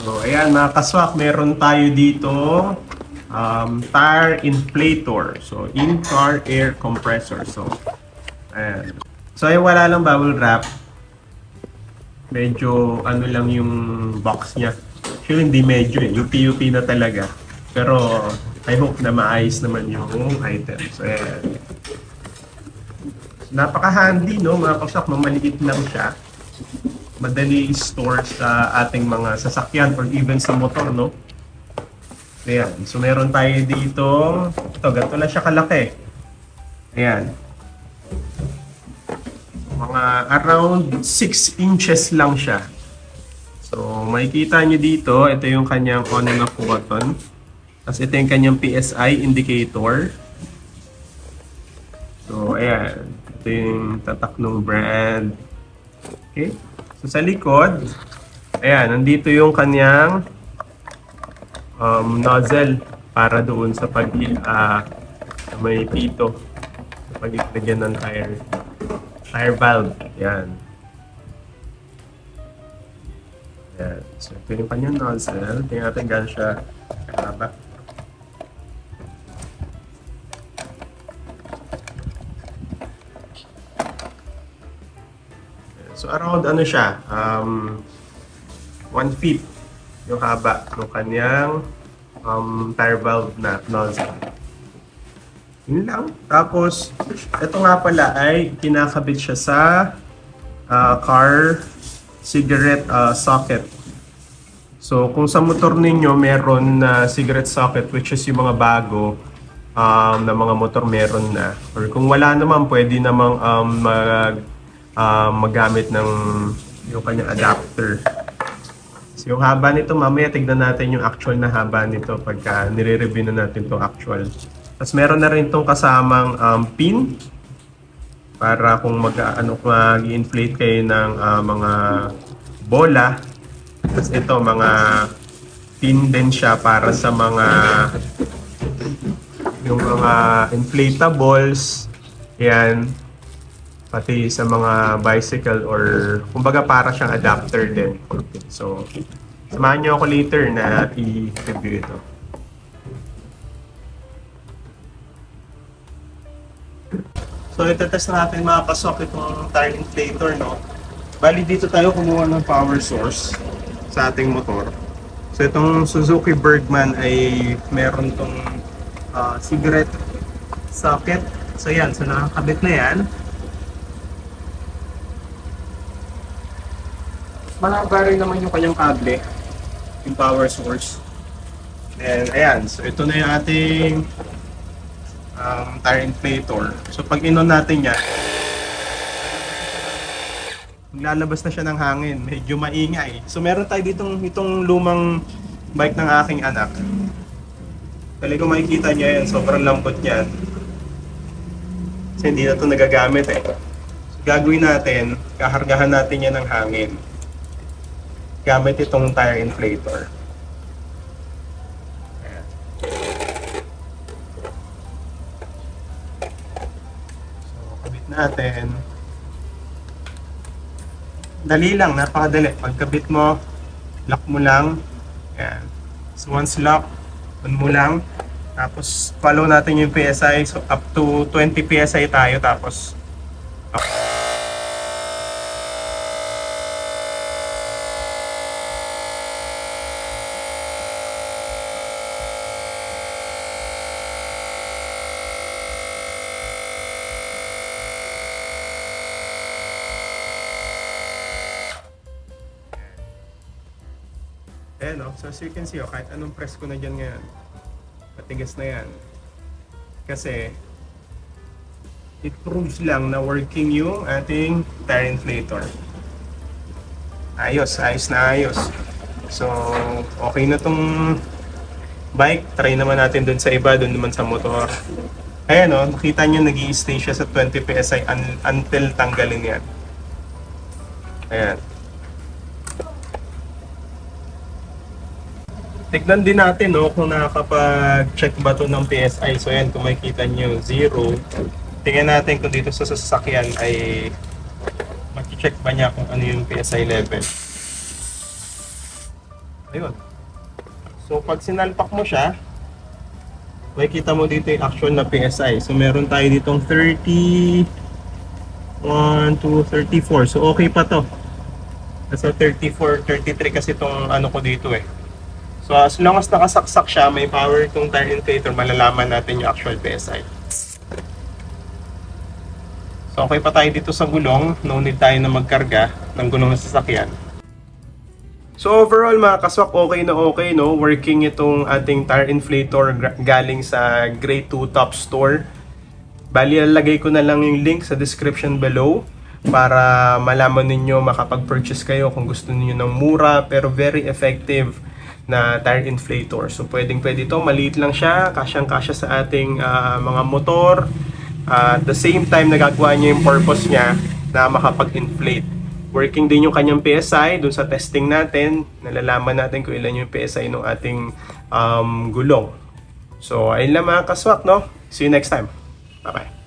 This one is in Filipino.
So, ayan mga kaswak, meron tayo dito tire inflator. So, in-car air compressor. So, ayan. So, ay wala lang bubble wrap. Medyo ano lang yung box niya. Actually, hindi medyo eh. UP-UP na talaga. Pero, I hope na maayos naman yung item. So, ayan. Napaka-handy, no? Mga kaswak, no? Maliit lang siya. Madali i-store sa ating mga sasakyan or even sa motor, no? Ayan. So, meron tayo dito. Ito, ganito lang siya kalaki. Ayan. Mga around 6 inches lang siya. So, makikita nyo dito, ito yung kanyang on and off button. Tapos ito yung kanyang PSI indicator. So, ayan. Ito yung tatak ng brand. Okay. So, sa likod, ayan, nandito yung kanyang nozzle para doon sa may pito. Sa paglagyan ng tire valve. Ayan. Ayan. So, ito yung kanyang nozzle. Tingnan natin gano'n siya kahaba. So, around ano siya, 1 feet yung haba ng kanyang tire valve na nozzle. Yun lang. Tapos, ito nga pala ay kinakabit siya sa car cigarette socket. So, kung sa motor ninyo meron na cigarette socket, which is yung mga bago na mga motor meron na. Or kung wala naman, pwede namang magamit ng yung kanyang adapter. So, yung haba nito, mamaya tignan natin yung actual na haba nito pagka nire-review na natin itong actual. Tapos meron na rin itong kasamang pin para kung mag-inflate kayo ng mga bola. Tapos ito, mga pin din siya para sa yung mga inflatables. Yan. Pati sa mga bicycle or kumbaga para siyang adapter din. So, samahan niyo ako later na i-review ito. So, itetest natin mga kasok itong tire inflator, no? Bali dito tayo kumuha ng power source sa ating motor. So, itong Suzuki Bergman ay meron tong cigarette socket. So, yan. So, nakakabit na yan. Mahaba rin naman yung kanyang kable, yung power source. And ayan, so ito na yung ating tire inflator. So pag inon natin yan, maglalabas na siya ng hangin, medyo maingay. So meron tayo itong lumang bike ng aking anak. Talagang makikita niya yan, sobrang lambot niyan. Kasi hindi na ito nagagamit eh. So gagawin natin, kahargahan natin yan ng hangin gamit itong tire inflator. Ayan. So, kabit natin. Dali lang, napakadali. Pagkabit mo, lock mo lang. Ayan. So, once lock, on mo lang. Tapos, follow natin yung PSI. So, up to 20 PSI tayo. Tapos, ayan, no? So as you can see, kahit anong press ko na dyan ngayon, matigas na yan. Kasi, it proves lang na working yung ating tire inflator. Ayos, ayos na ayos. So, okay na tong bike. Try naman natin dun sa iba, dun naman sa motor. Ayan, no? Nakita nyo, nag-i-stay siya sa 20 PSI until tanggalin yan. Ayan. Tignan din natin, no, kung nakakapag-check ba ito ng PSI. So yan, kung makikita nyo, 0. Tingnan natin kung dito sa sasakyan ay mag-check ba niya kung ano yung PSI level. Ayun. So pag sinalpak mo siya, makikita mo dito yung actual na PSI. So meron tayo ditong 30, 1, 2, 34. So okay pa to. Nasa 34, 33 kasi itong ano ko dito eh. So as long as nakasaksak siya, may power itong tire inflator, malalaman natin yung actual PSI. So okay pa tayo dito sa gulong, no need tayo na magkarga ng gulong ng sasakyan. So overall mga kaswak, okay na okay, no? Working itong ating tire inflator galing sa Grade 2 Top Store. Bali, lalagay ko na lang yung link sa description below para malaman ninyo, makapag-purchase kayo kung gusto niyo ng mura pero very effective na tire inflator. So pwedeng pwede ito, maliit lang siya, kasyang-kasya sa ating mga motor. At the same time, nagagawa niya yung purpose niya na makapag-inflate. Working din yung kanyang PSI dun sa testing natin. Nalalaman natin kung ilan yung PSI ng ating gulong. So, ayun lang mga kaswak, no? See you next time. Bye-bye.